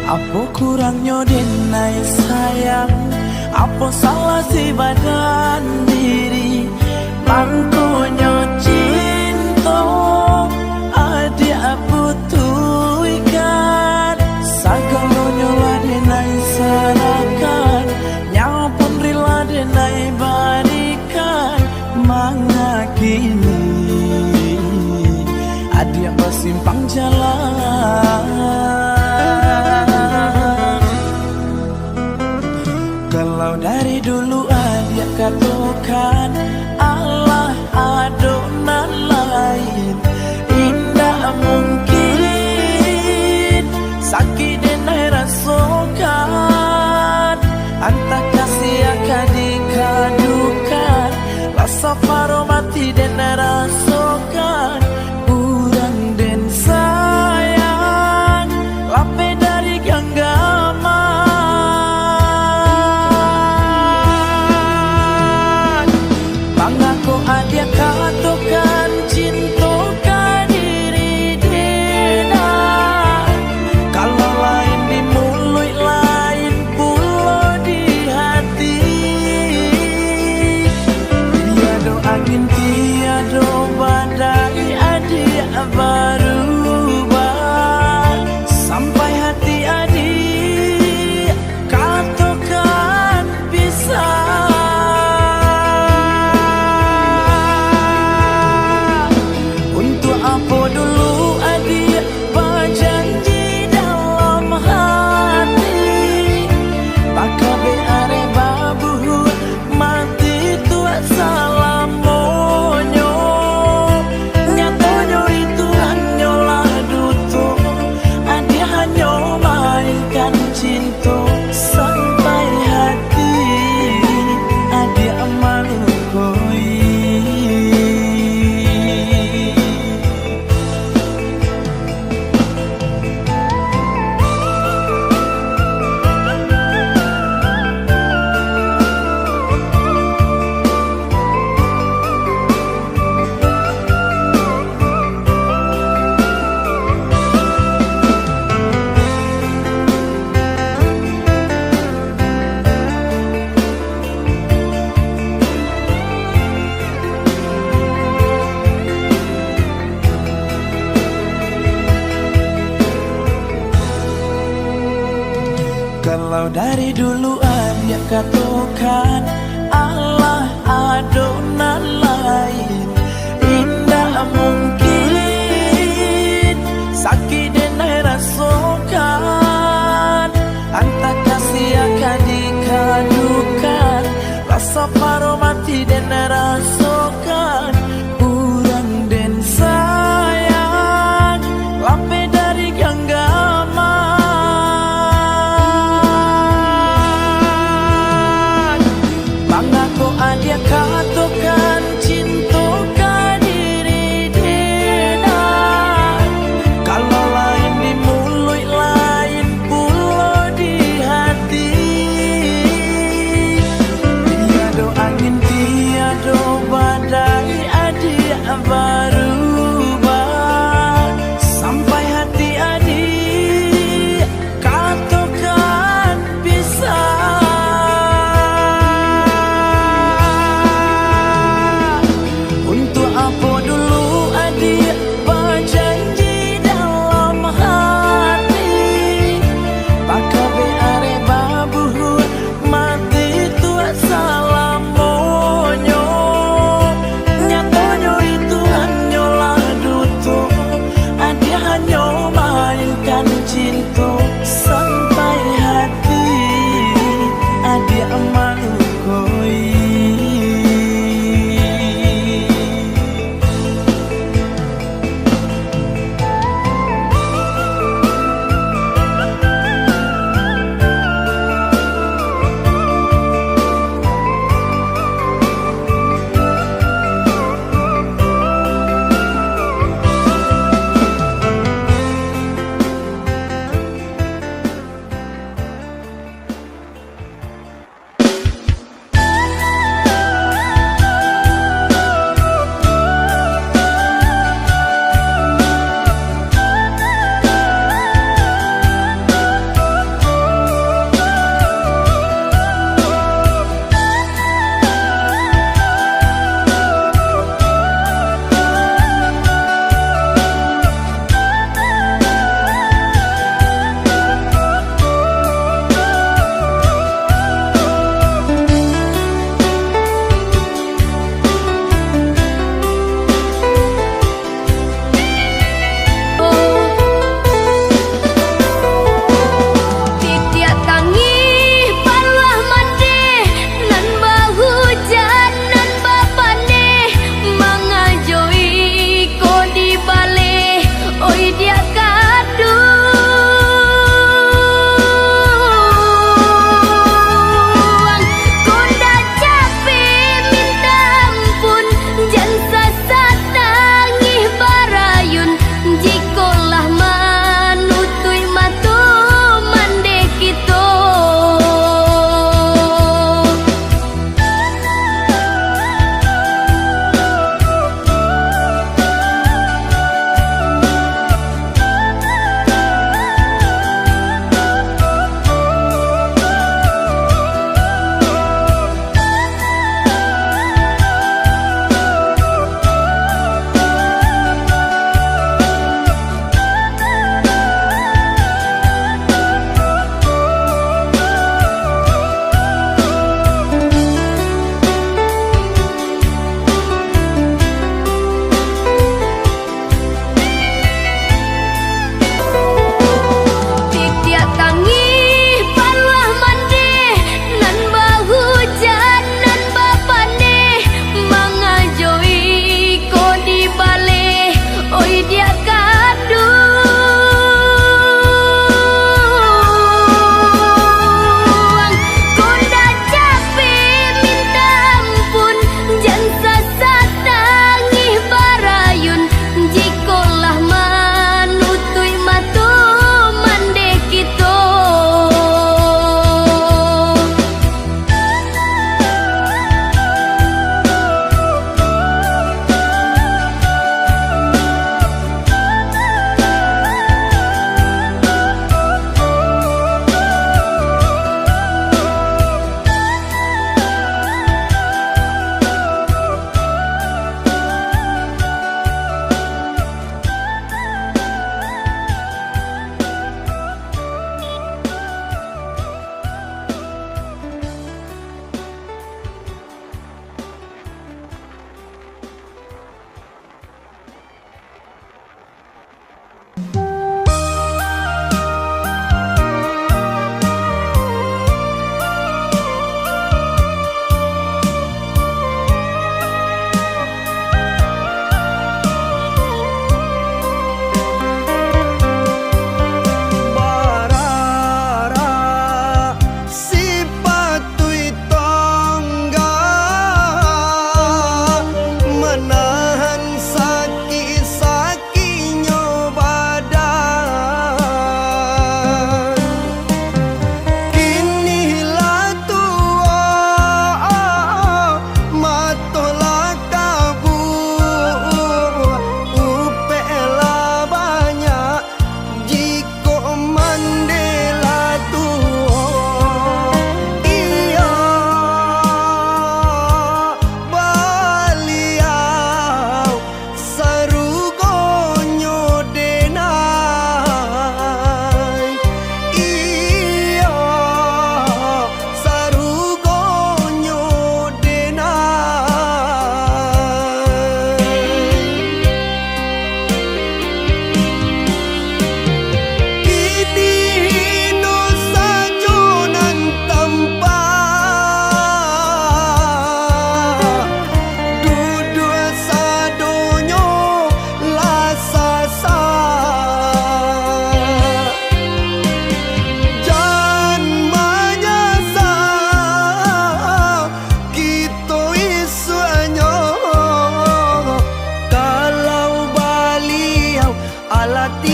Apa kurangnya denai sayang, apa salah si badan diri, mangkonyo cinta adik butuh ikan, sagalonyo lah denai sarakan, nyapun rila denai barikan, mangakini adik bersimpang jalan. Kalau dari dulu adik katakan Allah adonan lain, indah mungkin sakit dan rasakan, antah kasih akan dikadukan, rasa paro mati dan rasakan, kurang dan sayang lape dari genggaman. Mengaku adik katakan cinta diri dena, kalau lain di mulut lain pula di hati. Tiada angin tiada badai adik berubah, sampai hati adik katakan bisa. Apa dulu adik berjanji dalam hati, maka beare babu mati tuat salamonyo, nyatonyo itu hanyalah duto, adik hanya mainkan cinta sampai hati adik malukoi. Kalau dari dulu adik katakan Allah adonan lain, indah mungkin sakit dan rasakan, antah kasih akan dikadukan, rasa paro mati dan rasakan, kurang dan sayang lape dari genggaman. Mengaku adik katakan cinta diri dena, kalau lain di mulut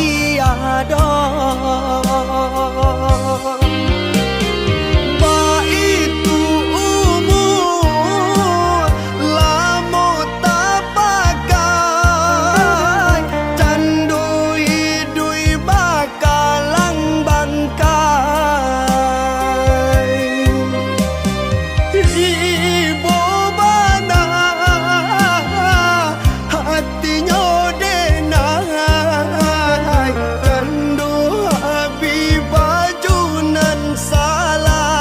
tiada. Baitu umur lamo tak pakai, candui bakalang bangkai. Ibu bana hatinya denai, candu habis bajunan salah.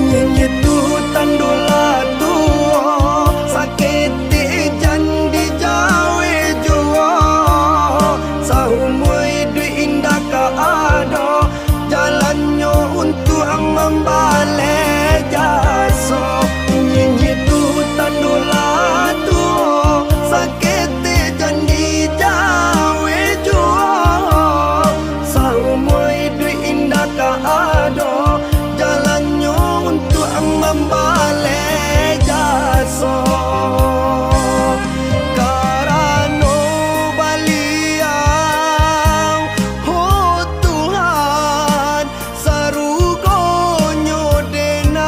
Nyenyetu tandula tuo sakit di jandi jawe juo, saumui dui indah ka ado, jalannya untuk membalik jaso. Nyenyetu tandula tuo sakit di jandi jawe juo, saumui dui indah ka ado, jalannya untuk membalik jaso. Karano baliau, oh Tuhan, sarugonyo denai.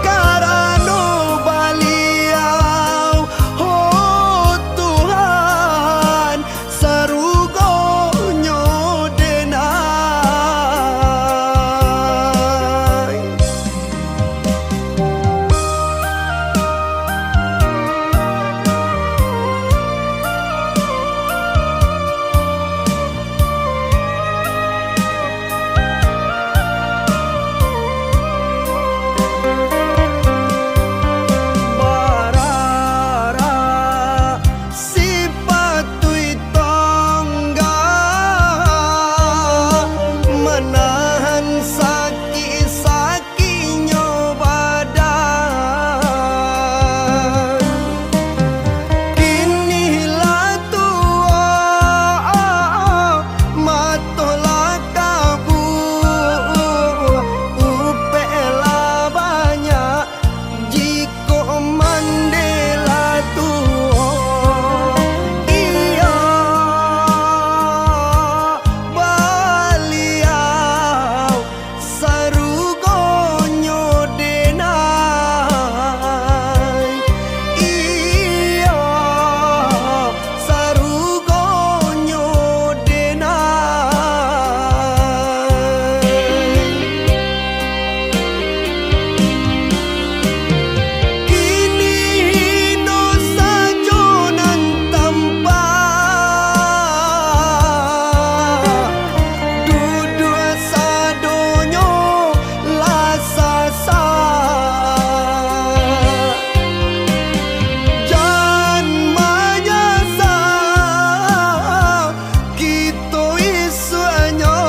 Karano baliau, oh Tuhan, sarugonyo denai. Barara sipatui tongga, menahan sakit-sakitnya badan. Inilah tua matolah kabu, upela banyak jiko mandela tuo. Iya baliau sarugonyo denai. Iya sarugonyo denai. Kini dosa jonan tanpa duduk sadonyo lasasa. Jan manyasa kita isuanyo,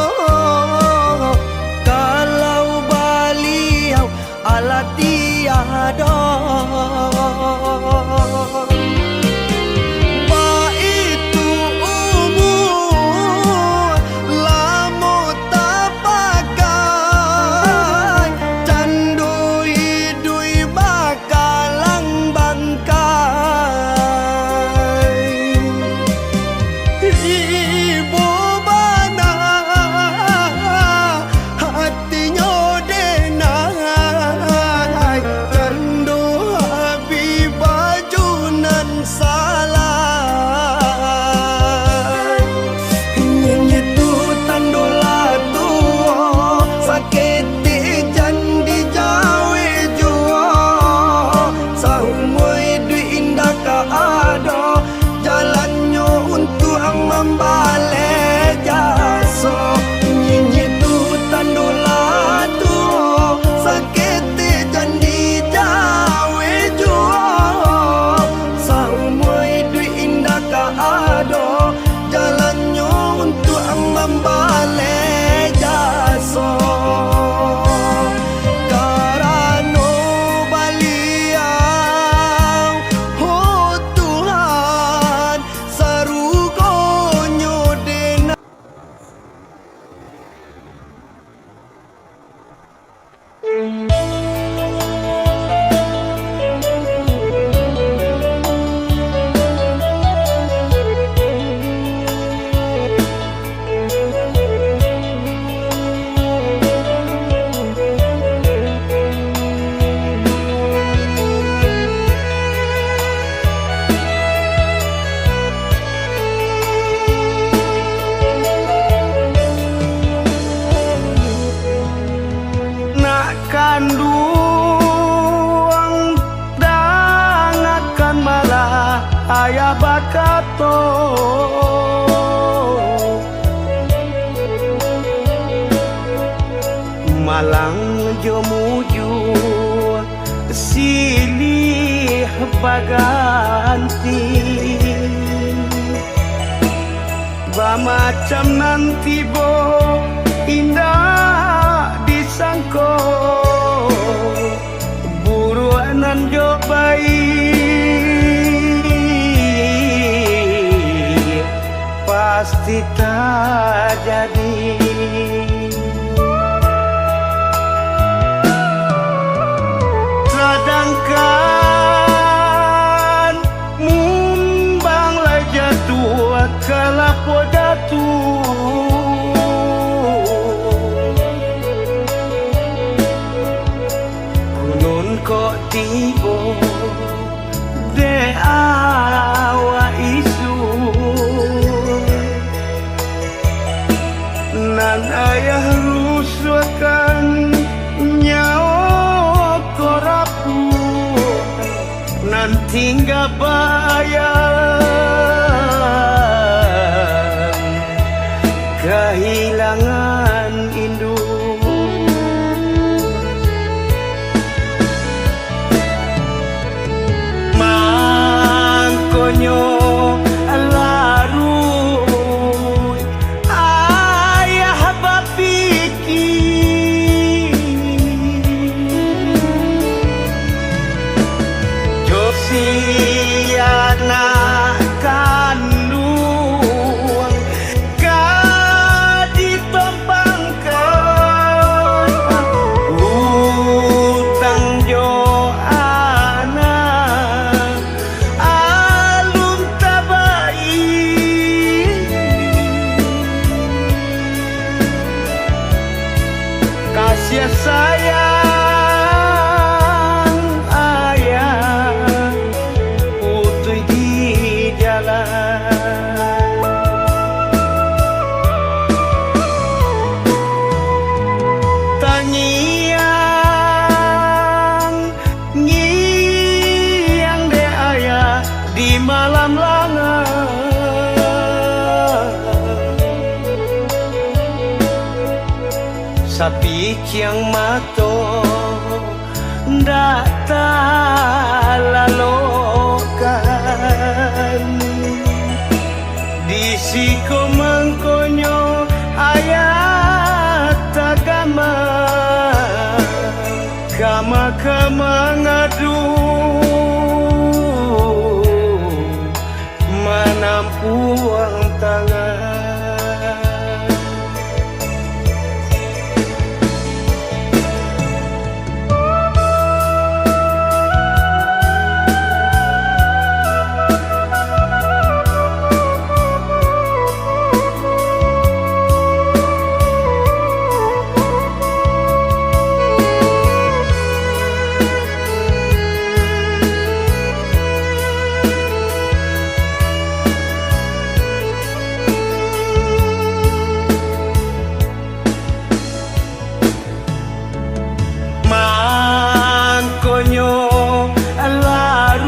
kalau baliau ala tiada. Baitu umur lamo tak pakai, candui bakalang bangkai. Ibu bana hatinya denai, candu habis bajunan salah. Nyenyetu tandula tuo sakit di jandi jawe juo, saumui dui indah ka ado, jalannya untuk membalik jaso. Nyenyetu tandula tuo sakit di jandi jawe juo, saumui dui indah ka ado, jalannya untuk membalik jaso. Karano baliau, oh Tuhan, sarugonyo denai. ayah bakato malang jomuju silih baganti macam nanti bo indah disangko buruanan jo baik pasti tak jadi. Sedangkan mumbang lai jatuh kalapo jatuh kunun kok tibo de awa isu nan ayah rusukan nyawa korapu nan tinggal bayar kehilangan induk mangkonyo larut ayah bapiki josiana kandung kadi tompangkan utang jo anak alun tabai kasih sayang ayah putih di jalan tangiang ngiang de ayah di malam langar sapi kiang mato ndak talalokan di siko mangkonyo ayat agama kama ngadu menampuang tangan mangkonyo larut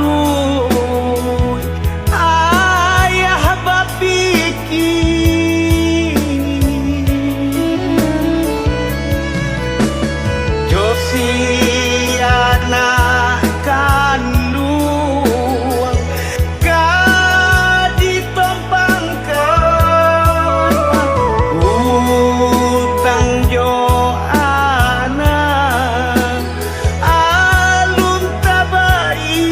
ayah bapiki josiana kandung kadi tompangkan utang jo anak alun tabai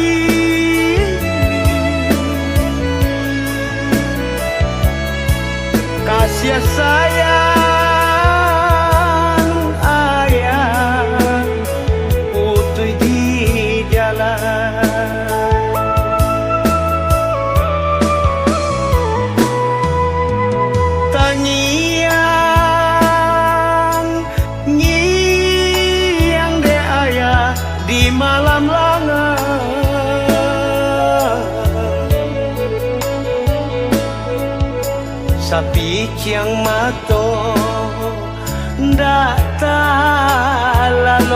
kasih sayang ayah putih di jalan tangiang ngiang de ayah di malam langar sapi kiang mato ndak talalokan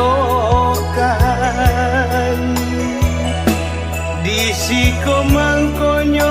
di siko mangkonyo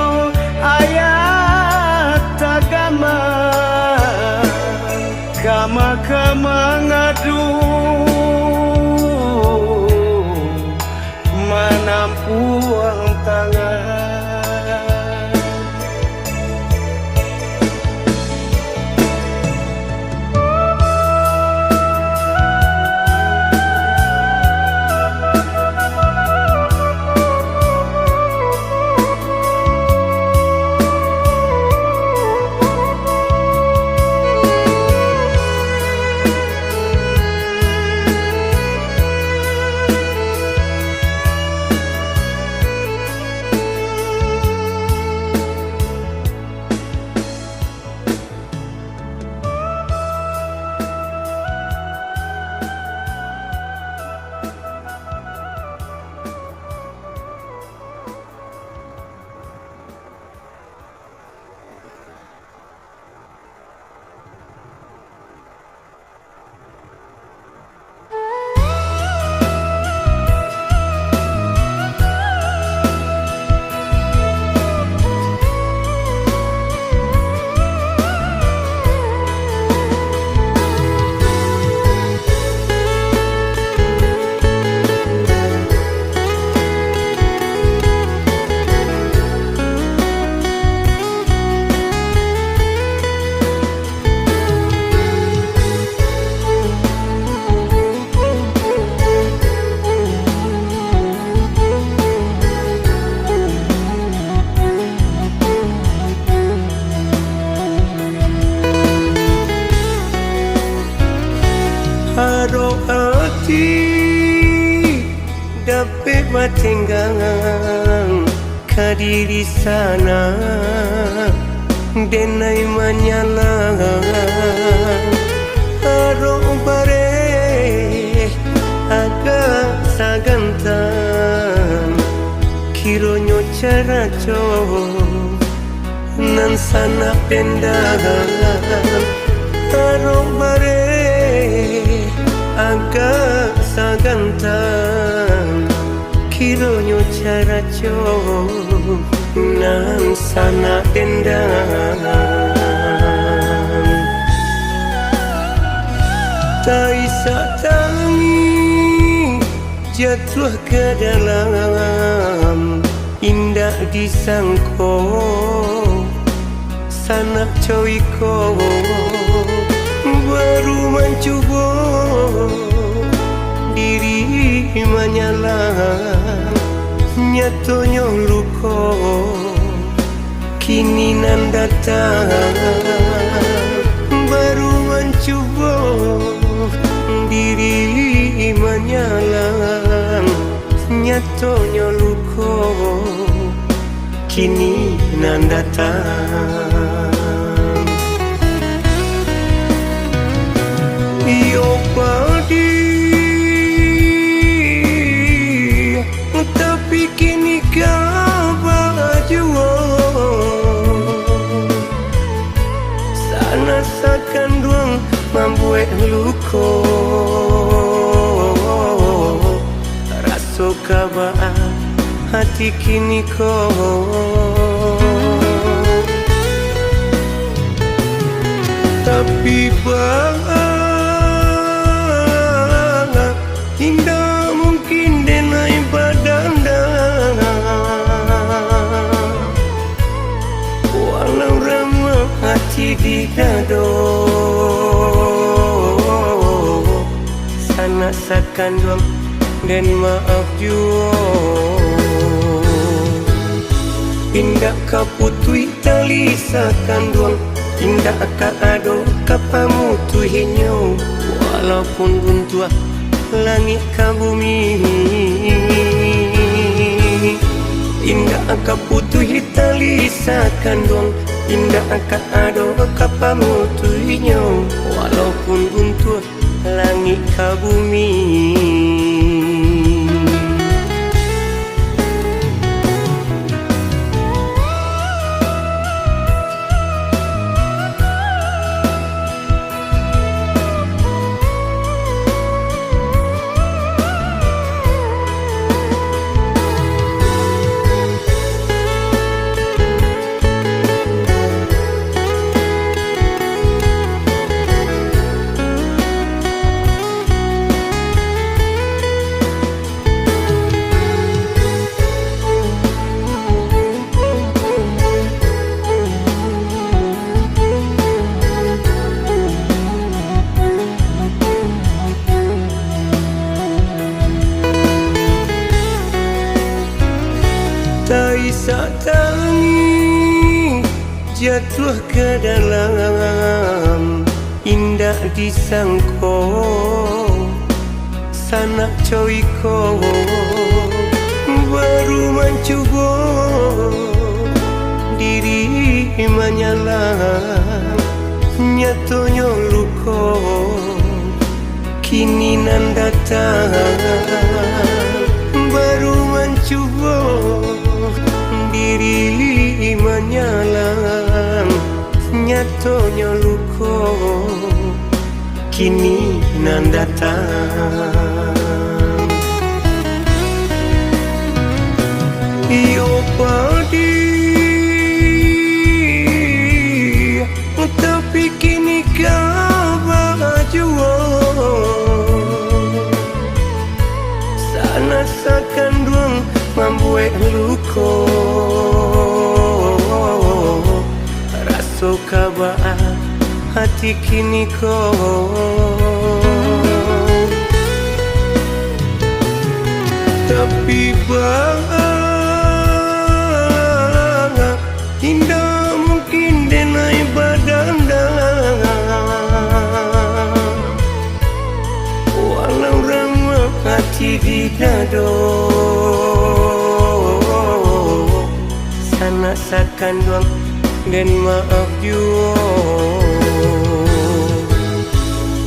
batenggang kadiri sana denai manyalang aro bare agak sagantan kironyo caraco nan sana pendangan aro bare agak sagantan kironyo caraco nan sana pendangan Taisa tangi jatuh ke dalam indah disangko sanak coiko baru mencoba diri menyalang nyatonya luko kini nan datang baru mencoba diri menyalang nyatonya luko kini nan datang iyo padi tapi kini kau baju sana sakan ruang membuat luko raso kabah hati kini kau tapi bang indah mungkin denai badanda walau ramah hati di dado sana sakan duang dan maaf jua indah kaputui tali sakan duang indah kaado kapamu tuhinyo walaupun buntua langit ka bumi indah kaputuhi tali sakan duang indah kaado kapamu tuhinyo walaupun buntua langit ka bumi Taisa tangi jatuh ke dalam indah disangko sanak coiko baru mencoba diri menyalang nyatonya luko kini nan datang baru mencoba diri menyalang nyatonya luko kini nan datang iyo padi tapi kini kau baju sana sakan duang membuat luko raso kabah hati kini kau tapi bang indah mungkin denai badanda walau ramah hati di dado rasakan doang dan maaf jua.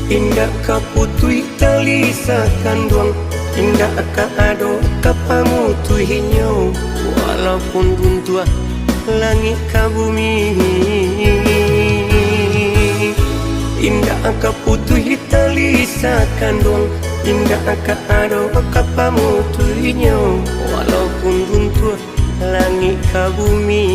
Indah ka putui talisakan doang, indah ka ado kapamu tuhinyo, walaupun buntua langit ka bumi. Indah ka putui talisakan doang, indah ka ado kapamu tuhinyo, walaupun buntua langit ka bumi.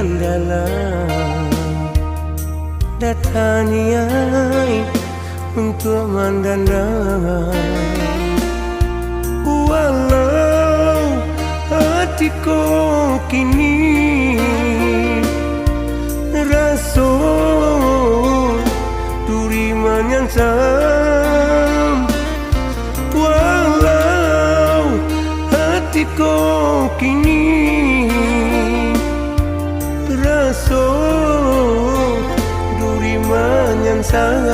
Dalam dataniai untuk mandandang, walau hatiku kini rasa duri menyansam, walau hatiku kini raso duri menyansang.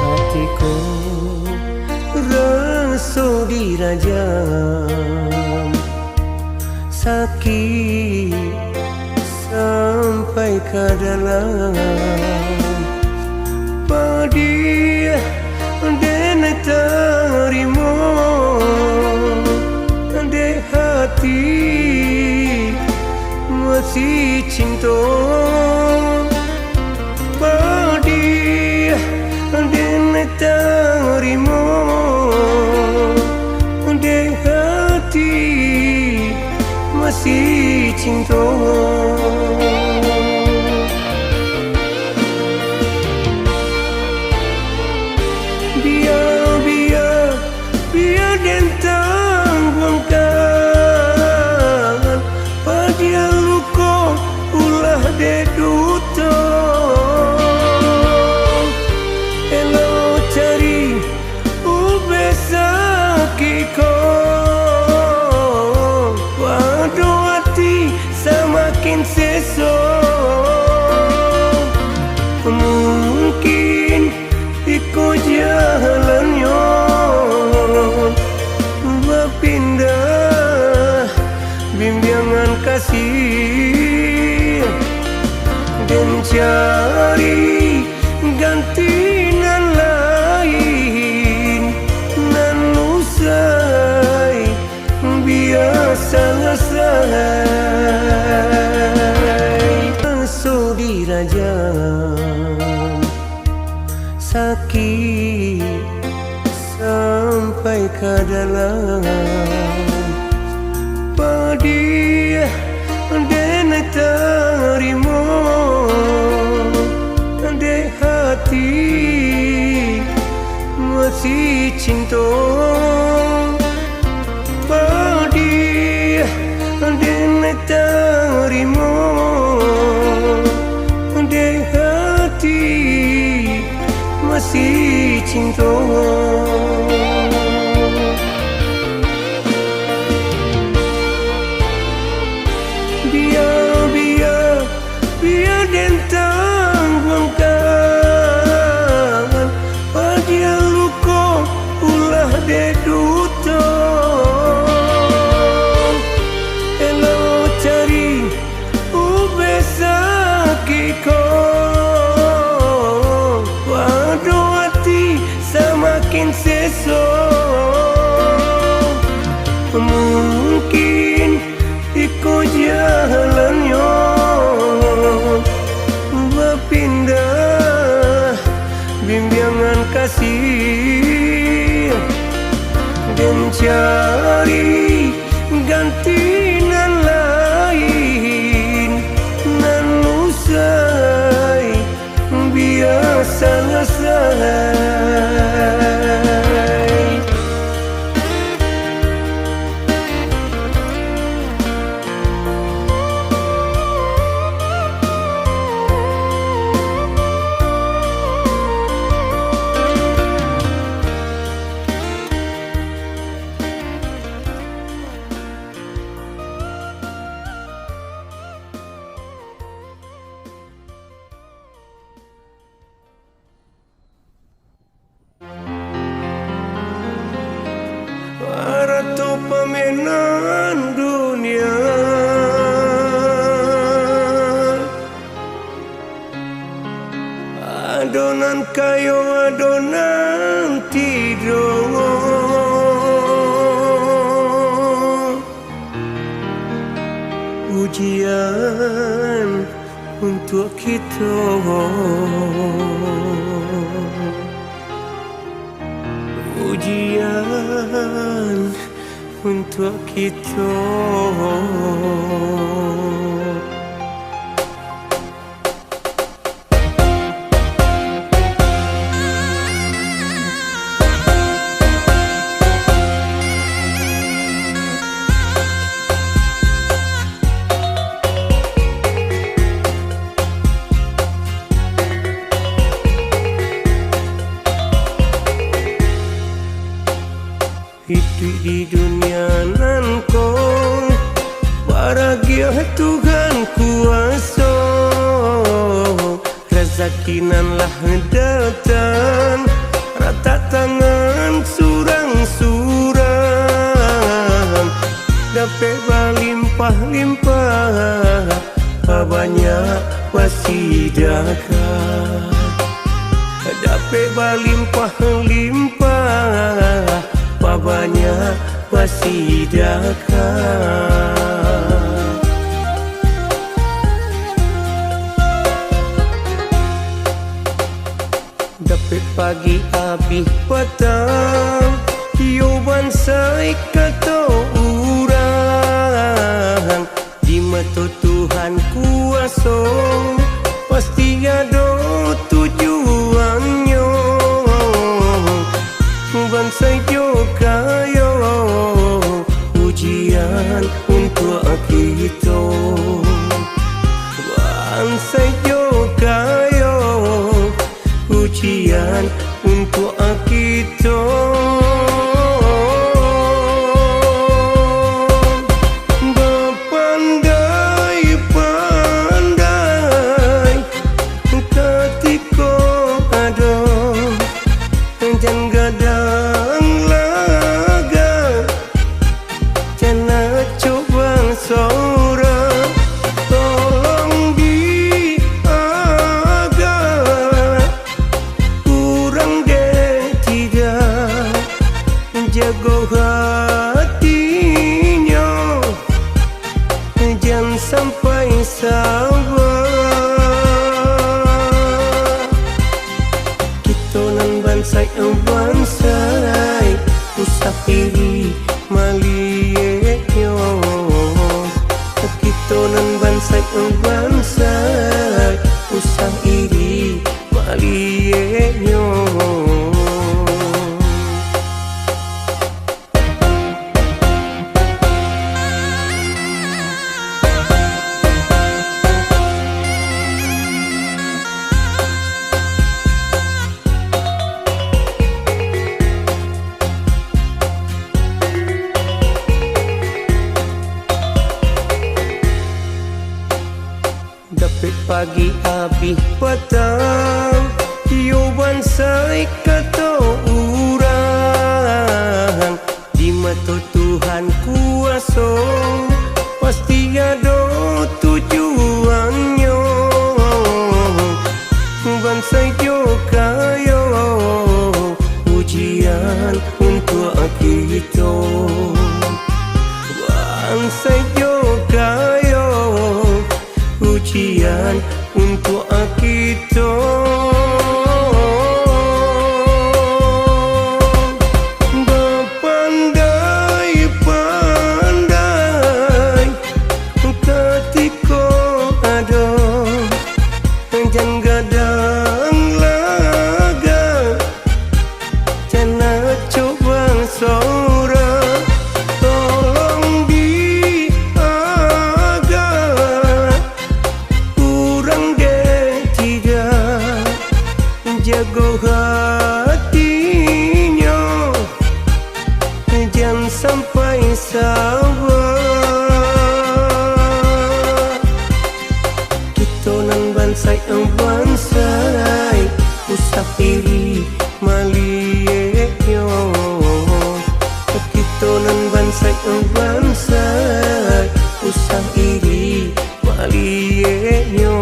Hatiku raso dirajam, sakit sampai ke dalam padi dan terima de hati masih cinta padi dan terima de hati masih cinta. Biar dan tangguhkan pada luka ulah deduto. Elo cari ubesakiko, waduh hati semakin sesok. Mungkin ikut jalannya berpindah bimbingan kasih dan cari gantian lain nan usai biasa selesai. So dirajam sakit sampai ke dalam padi dan terima de hati masih cinta padi dan terima de hati masih cinta. Biar dan tangguhkan makin seso. Mungkin iko jalannya berpindah bimbingan kasih dan cari ganti nan lain nan usai biasa selesai. Ratu pemainan dunia, adonan kayu adonan tidur, ujian untuk kita, ujian untuk kita. Hidup di dunia nan kau bahagia Tuhan kuasa, rezeki nan lah datang rata tangan surang-surang, dapat berlimpah-limpah banyak wasidakan, dapat berlimpah-limpah banyak wasidakan. Dapat pagi habis petang, tiuban sai kata urang, di mata Tuhan kuasa pasti ada tujuannya. Bangsa kayo ujian untuk kita, bangsa kayo ujian untuk kita. Berpandai-pandai ketika ada jangan gadang laga, jangan coba seorang, tolong diaga kurang deh tidak jaga hatinya, jangan sampai sabar. Bansai usah iri malieyo, kita nan bansai usah iri malieyo. Dapat pagi habis petang, tiuban sai kata urang, di mata Tuhan kuasa pasti ada tujuannya. Bangsa kayo ujian ujian untuk kita. Bansai juga yo ujian untuk kita. Berpandai-pandai ketika ada jangan gadang laga, jangan coba seorang. Tolong diaga kurang deh tidak jaga hatinya, jangan sampai sabar. Kita nan bansai usah iri malie yo. Kita nan bansai usah iri malie yo.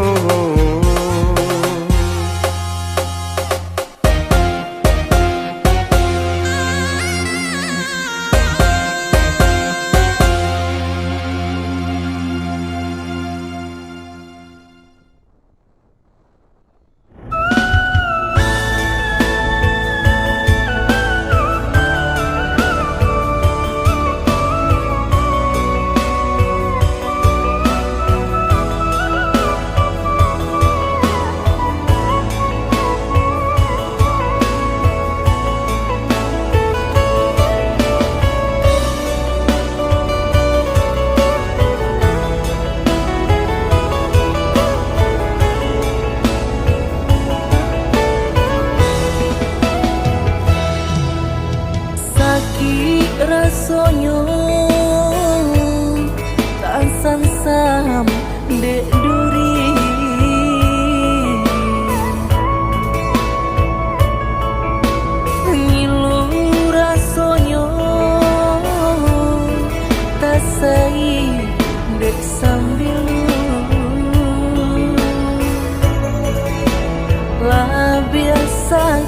Rasonyo tak sansam dek duri, ngilu rasonyo tak sai dek sambil lah biasa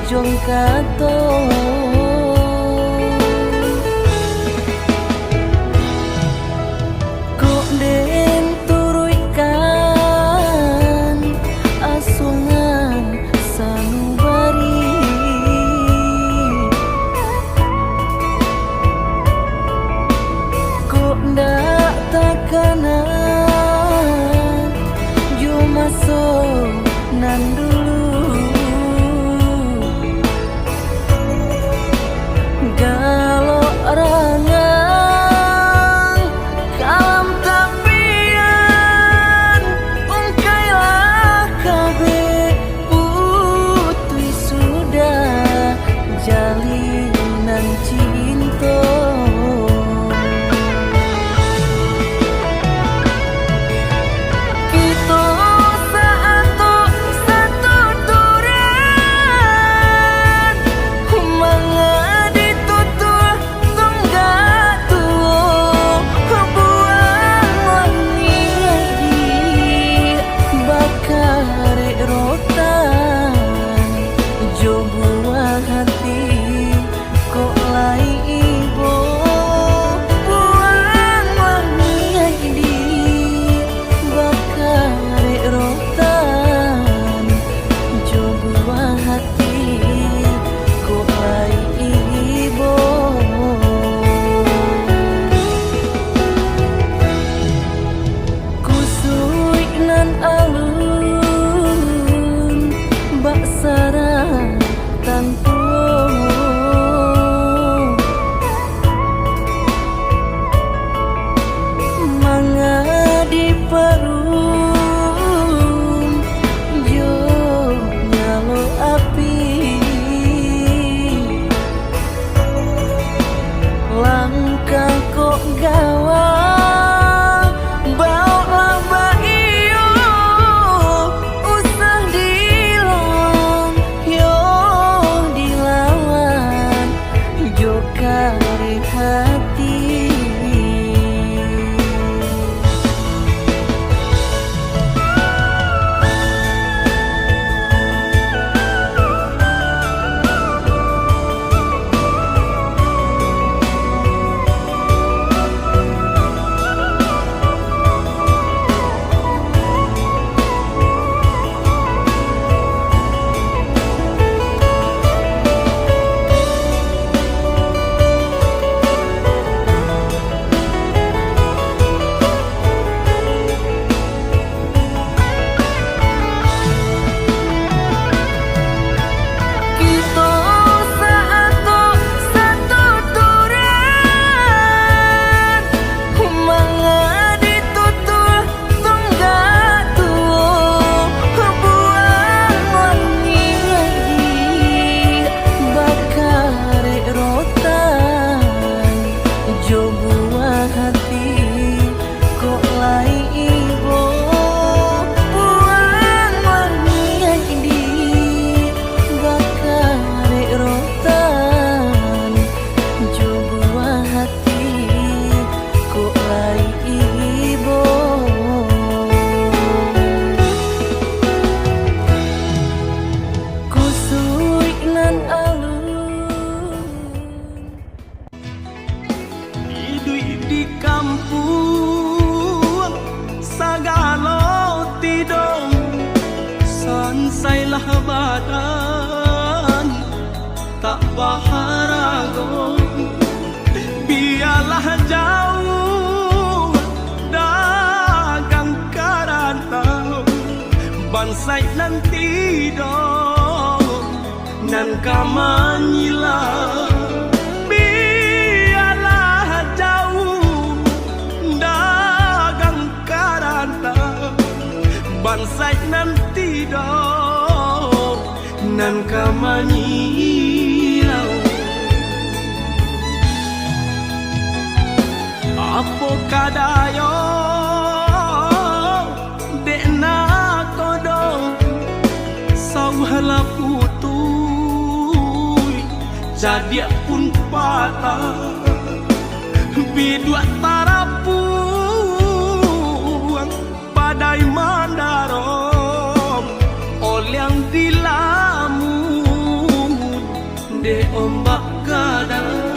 ujung kato. Kok den turuikan asungan sanubari, kok ndak takanan ju masuk nan dulu. tak baharago, biarlah jauh dagang karantau, bansai nanti dong nan kamanyila. Biarlah jauh dagang karantau, bansai nanti dong nan kamanyilau. Apo kadayo dekna kodong sauhala putui jadi pun patah bidua tarapuang padai mandarom olyang dilamun de ombak kadang.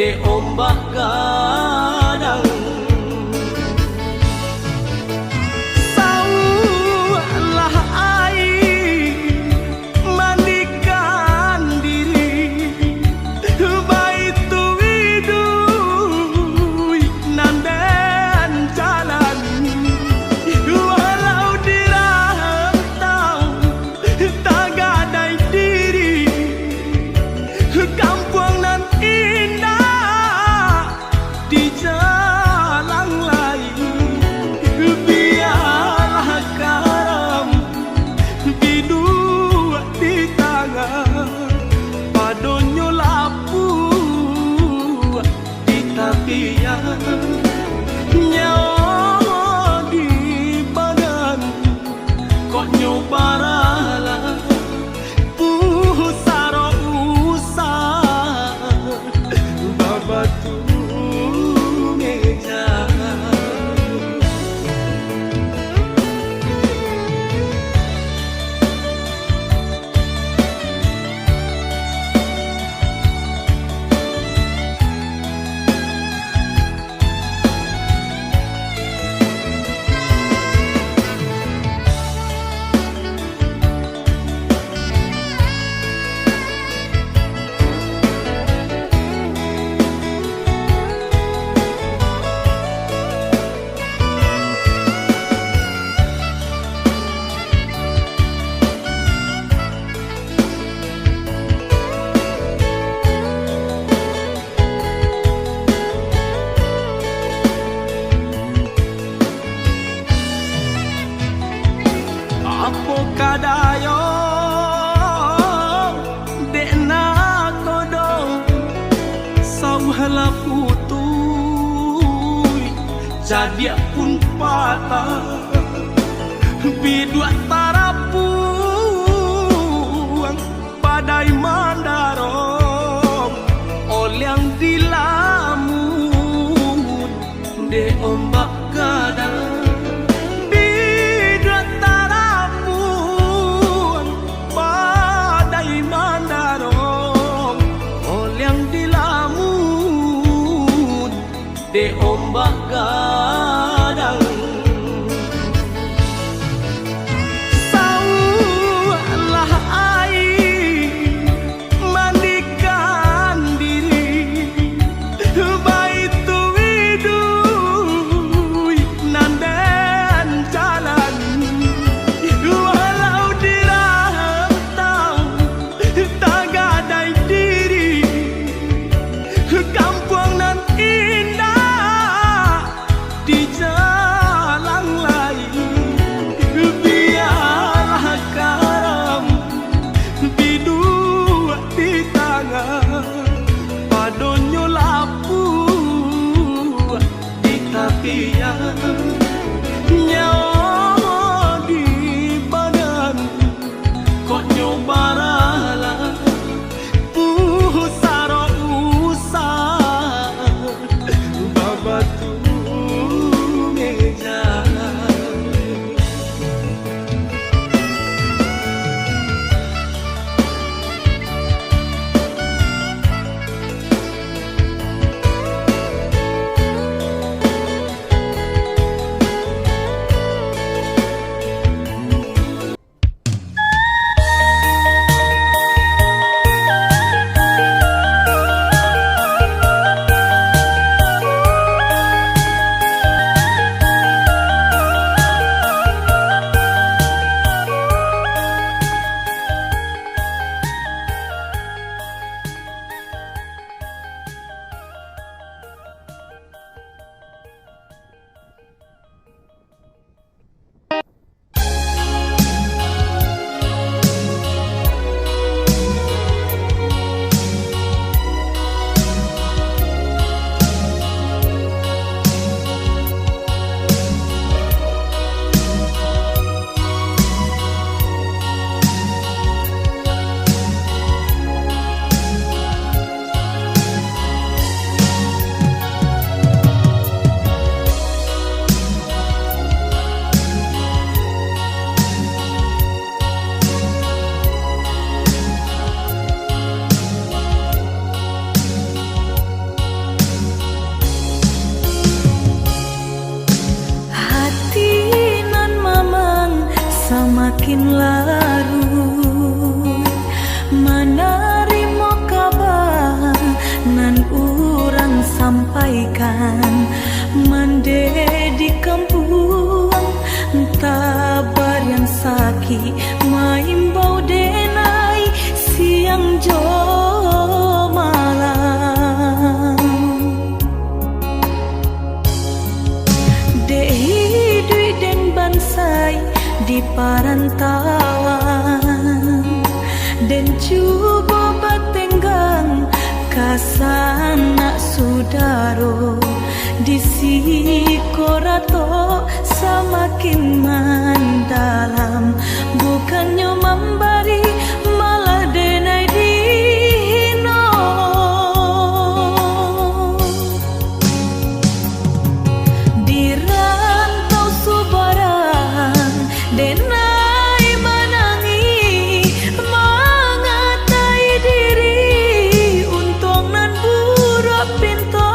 De ombak kadang saulah air mandikan diri baitu widui nandan jalan walau dirantau tak gadai diri kampung nan indah di jalan lain. Biarlah karam bidua di tangan padonyo lapu di tapian nyawa di badan kok nyobaralah pusaro usah babatu apo kadayo dekna kodong sauhala putui jadi pun patah bidua tarapuang padai mandarom olyang dilamun de ombak kadang. De ombak kadang saulah air mandikan diri baitu widui nandan jalan walau dirantau tak gadai diri kampung nan indah semakin larut menerima kabar nan urang sampaikan mande di kampung tabar yang sakit maimbau denai siang jo malam dehi dui den bansai di parantauan dan cuba batenggang kasana sudaro di sikorato semakin mendalam bukannya memberi malah denai dino di rantau subaran denai menangi mengatai diri untung nan buruk pintu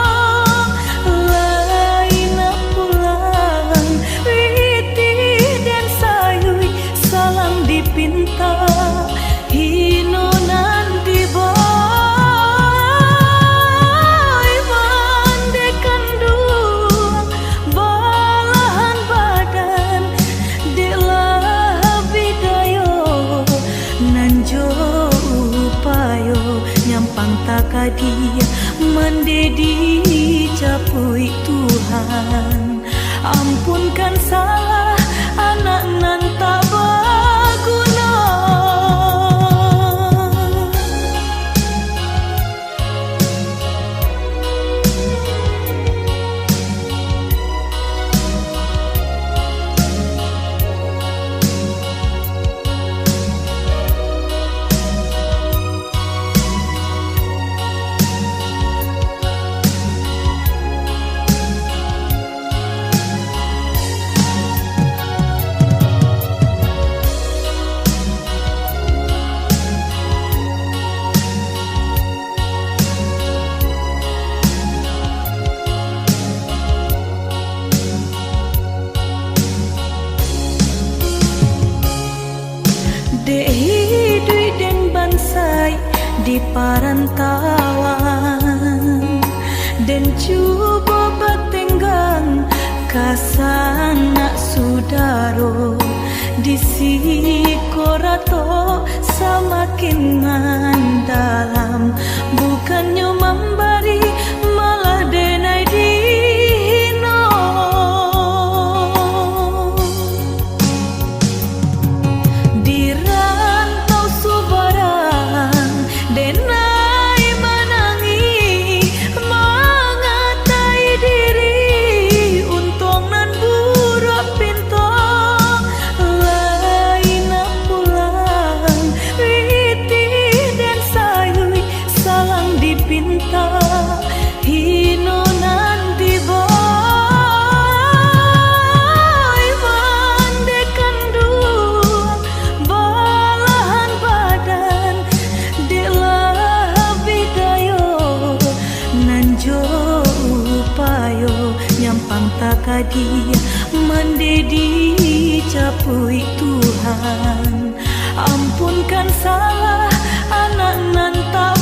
pinta hino nanti boy mandekan dua balahan badan delah bidayo nanjo upayo nyampang takadia mendedi capui Tuhan ampunkan salah anak nan tak baguna dehi dui den bansai di parantauan dan cuba batenggang kasana sudaro di sikorato semakin mendalam bukannya memberi malah denai dino di rantau subaran denai menangi mengatai diri untung nan buruk pintu lain pulang witi dan sayui salang dipinta hino nanti boy mandekan dua balahan badan delah bidayo nanjo upayo nyampang takadia mendedi capui Tuhan ampunkan salah anak nan tak